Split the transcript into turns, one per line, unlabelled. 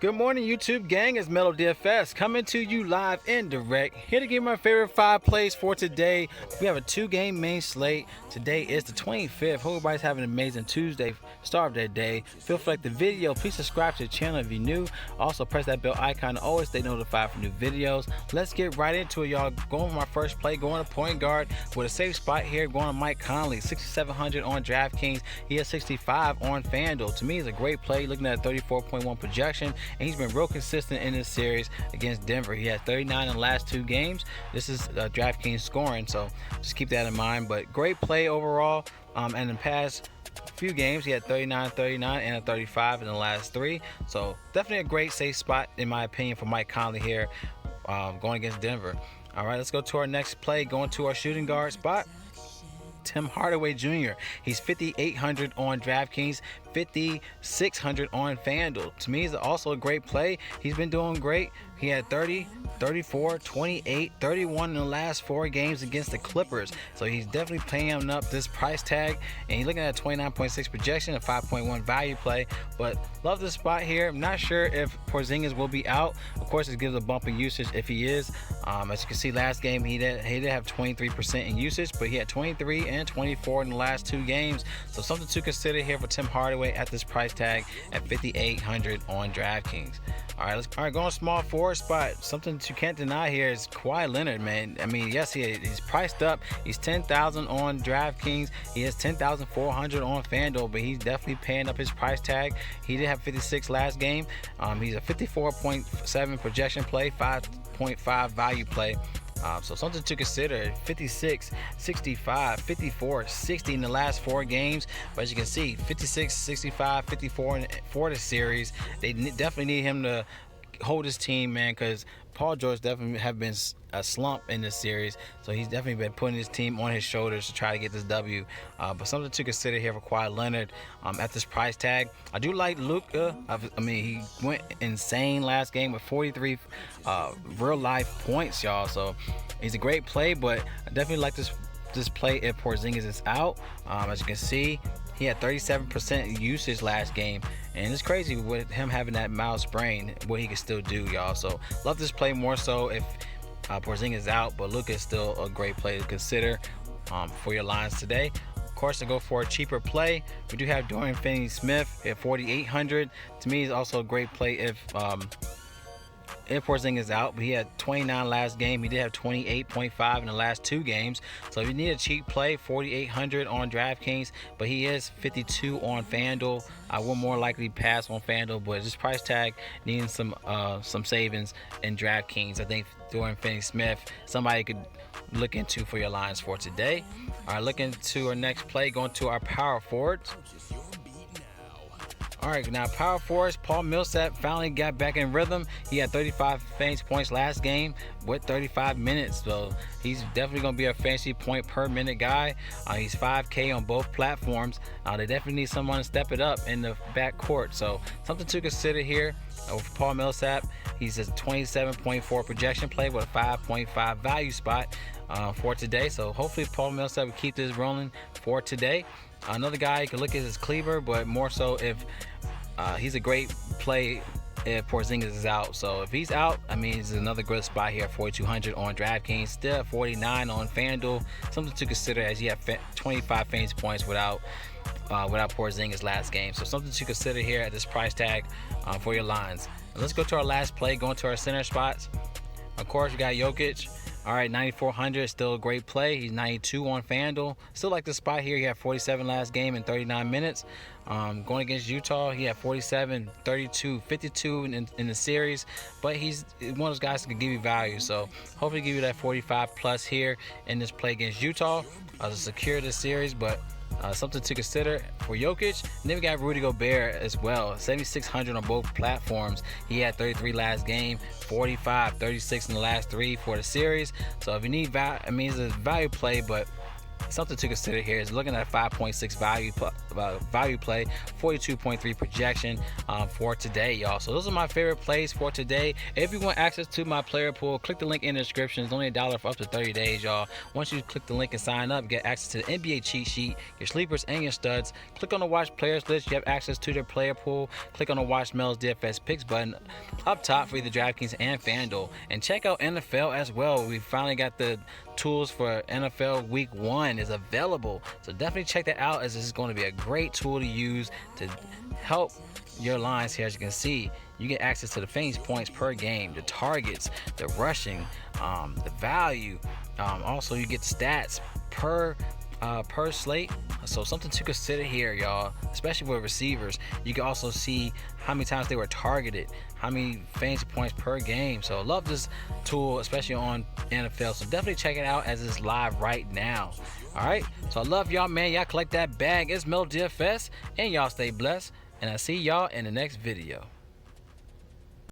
Good morning, YouTube gang. It's Melo DFS coming to you live and direct. Here to give my favorite 5 plays for today. We have a 2-game main slate. Today is the 25th. Hope everybody's having an amazing Tuesday, start of their day. Feel free to like the video. Please subscribe to the channel if you're new. Also, press that bell icon to always stay notified for new videos. Let's get right into it, y'all. Going with my first play, going to point guard with a safe spot here. Going to Mike Conley, 6,700 on DraftKings. He has 65 on FanDuel. To me, it's a great play. Looking at a 34.1 projection. And he's been real consistent in this series against Denver. He has 39 in the last 2 games. This is DraftKings scoring, so just keep that in mind. But great play overall. And in the past few games, he had 39, 39, and a 35 in the last 3. So definitely a great safe spot, in my opinion, for Mike Conley here going against Denver. All right, let's go to our next play. Going to our shooting guard spot. Tim Hardaway Jr. He's 5,800 on DraftKings, 5,600 on FanDuel. To me, it's also a great play. He's been doing great. He had 30, 34, 28, 31 in the last 4 games against the Clippers. So he's definitely paying up this price tag. And he's looking at a 29.6 projection, a 5.1 value play. But love this spot here. I'm not sure if Porzingis will be out. Of course, it gives a bump in usage if he is. As you can see, last game he did have 23% in usage, but he had 23 and 24 in the last 2 games. So something to consider here for Tim Hardaway at this price tag at 5,800 on DraftKings. All right, going small forward spot. Something that you can't deny here is Kawhi Leonard, man. I mean, yes, he's priced up. He's 10,000 on DraftKings. He has 10,400 on FanDuel, but he's definitely paying up his price tag. He did have 56 last game. He's a 54.7 projection play, 5.5 value play. So something to consider. 56, 65, 54, 60 in the last 4 games. But as you can see, 56, 65, 54 for the series. They definitely need him to hold his team, man, because Paul George definitely have been a slump in this series. So he's definitely been putting his team on his shoulders to try to get this W. But something to consider here for Kawhi Leonard at this price tag. I do like Luka. I mean, he went insane last game with 43 real life points, y'all. So he's a great play, but I definitely like this play if Porzingis is out. As you can see, he had 37% usage last game, and it's crazy with him having that mild sprain, what he can still do, y'all. So love this play more so if Porzingis is out, but Luka is still a great play to consider for your lines today. Of course, to go for a cheaper play, we do have Dorian FinneySmith at 4,800. To me, it's also a great play if Porzingis is out, but he had 29 last game. He did have 28.5 in the last 2 games. So if you need a cheap play, 4,800 on DraftKings, but he is 52 on FanDuel. I will more likely pass on FanDuel, but this price tag needing some savings in DraftKings. I think Dorian FinneySmith, somebody could look into for your lines for today. All right, looking to our next play, going to our power forwards. All right, now power forwards, Paul Millsap finally got back in rhythm. He had 35 fantasy points last game with 35 minutes, so he's definitely going to be a fantasy point per minute guy. He's 5K on both platforms. They definitely need someone to step it up in the backcourt, so something to consider here with Paul Millsap. He's a 27.4 projection play with a 5.5 value spot for today, so hopefully Paul Millsap will keep this rolling for today. Another guy you can look at is Kleber, but more so if he's a great play if Porzingis is out. So if he's out, I mean, it's another good spot here at 4,200 on DraftKings, still at 49 on FanDuel. Something to consider as you have 25 fantasy points without Porzingis last game. So something to consider here at this price tag for your lines. And let's go to our last play, going to our center spots. Of course, we got Jokic. All right, 9,400, still a great play. He's 92 on FanDuel. Still like the spot here. He had 47 last game in 39 minutes. Going against Utah, he had 47, 32, 52 in the series. But he's one of those guys that can give you value. So hopefully give you that 45 plus here in this play against Utah to secure this series. But something to consider for Jokic. And then we got Rudy Gobert as well, 7,600 on both platforms. He had 33 last game, 45, 36 in the last 3 for the series. So if you need value, I mean, it's a value play, but something to consider here is looking at a 5.6 value play, 42.3 projection for today, y'all. So those are my favorite plays for today. If you want access to my player pool, click the link in the description. It's only $1 for up to 30 days, y'all. Once you click the link and sign up, get access to the NBA cheat sheet, your sleepers and your studs. Click on the watch players list. You have access to their player pool. Click on the watch Mel's DFS picks button up top for either DraftKings and FanDuel. And check out NFL as well. We finally got the tools for NFL Week 1 is available, so definitely check that out, as this is going to be a great tool to use to help your lines here. As you can see, you get access to the fantasy points per game, the targets, the rushing, the value. Also, you get stats per slate. So something to consider here, y'all, especially with receivers. You can also see how many times they were targeted, how many fantasy points per game. So I love this tool, especially on NFL. So definitely check it out as it's live right now. All right, so I love y'all, man. Y'all collect that bag. It's Mel DFS, and y'all stay blessed, and I see y'all in the next video.